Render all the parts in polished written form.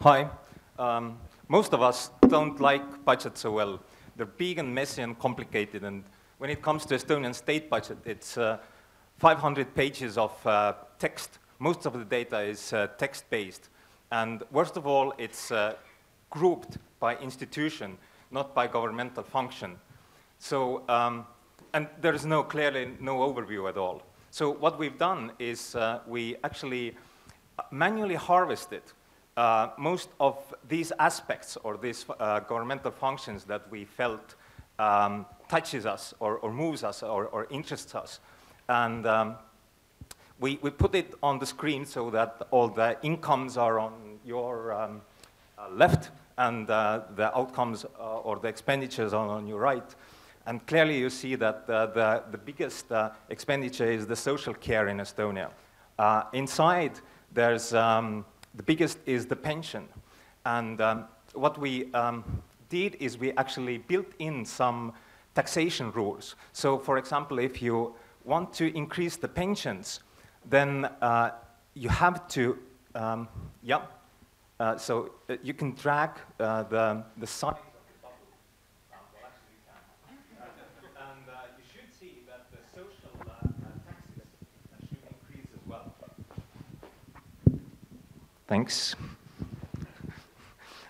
Hi. Most of us don't like budgets so well. They're big and messy and complicated, and when it comes to Estonian state budget, it's 500 pages of text. Most of the data is text-based. And worst of all, it's grouped by institution, not by governmental function. So, and there is clearly no overview at all. So what we've done is we actually manually harvested most of these aspects or these governmental functions that we felt touches us or moves us or interests us. And we put it on the screen so that all the incomes are on your left and the outcomes or the expenditures are on your right. And clearly you see that the biggest expenditure is the social care in Estonia. Inside, there's the biggest is the pension. And what we did is we actually built in some taxation rules. So for example, if you want to increase the pensions, then you have to, so you can drag the size of the bubble. Well, actually you can. And you should see that the social taxes should increase as well. Thanks.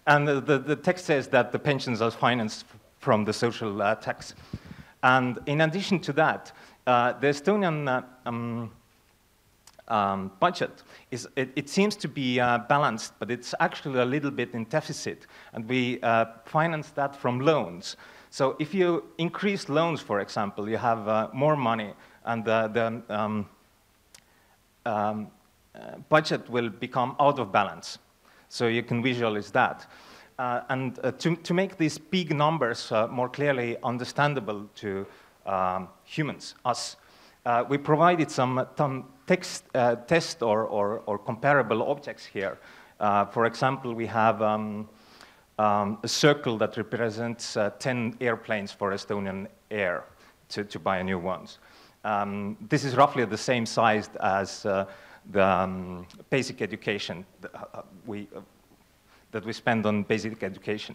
And the text says that the pensions are financed from the social tax. And in addition to that, the Estonian budget it seems to be balanced, but it's actually a little bit in deficit, and we finance that from loans. So if you increase loans, for example, you have more money, and the budget will become out of balance. So you can visualize that. And to make these big numbers more clearly understandable to humans, us, we provided some text test or comparable objects here. For example, we have a circle that represents 10 airplanes for Estonian Air to buy new ones. This is roughly the same size as the basic education that we spend on basic education.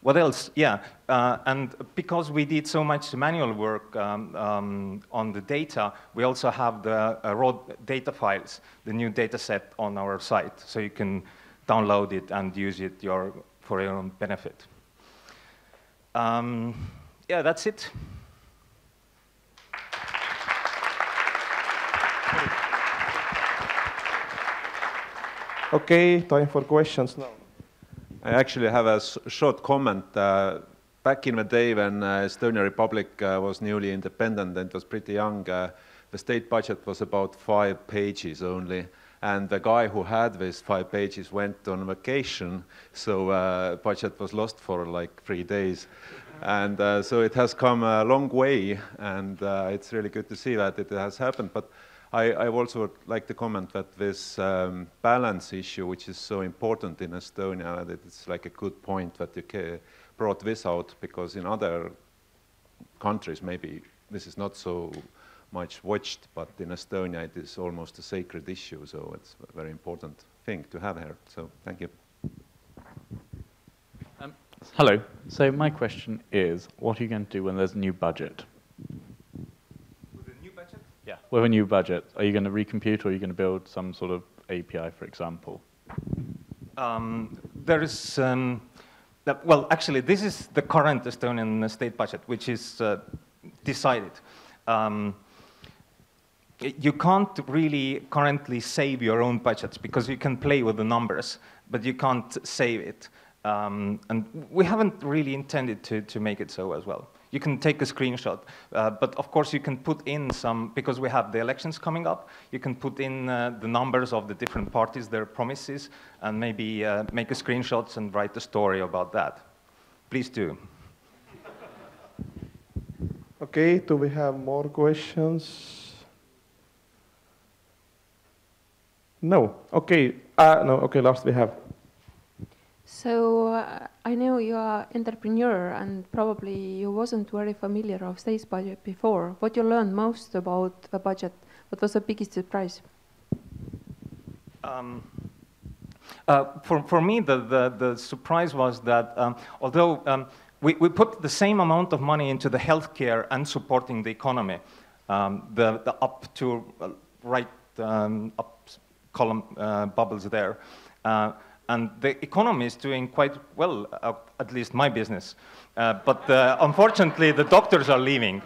What else? Yeah, and because we did so much manual work on the data, we also have the raw data files, the new data set on our site, so you can download it and use it for your own benefit. Yeah, that's it. Okay, time for questions now. I actually have a short comment. Back in the day when Estonia Republic was newly independent and was pretty young, the state budget was about 5 pages only. And the guy who had these 5 pages went on vacation, so budget was lost for like 3 days. And so it has come a long way, and it's really good to see that it has happened. But I also like to comment that this balance issue, which is so important in Estonia, that it's like a good point that you brought this out, because in other countries maybe this is not so much watched, but in Estonia it is almost a sacred issue, so it's a very important thing to have here. So thank you. Hello. So my question is, what are you going to do when there's a new budget? Yeah, with a new budget, are you going to recompute, or are you going to build some sort of API, for example? There is, well, actually, this is the current Estonian state budget, which is decided. You can't really currently save your own budgets, because you can play with the numbers, but you can't save it. And we haven't really intended to make it so as well. You can take a screenshot, but of course you can put in some, because we have the elections coming up, you can put in the numbers of the different parties, their promises, and maybe make a screenshots and write a story about that. Please do. Okay, do we have more questions? No. Okay. No. Okay. Last we have. So I know you are entrepreneur, and probably you wasn't very familiar of state budget before. What you learned most about the budget? What was the biggest surprise? For me, the surprise was that although we put the same amount of money into the healthcare and supporting the economy, the up to right up column bubbles there, and the economy is doing quite well, at least my business. But unfortunately, the doctors are leaving.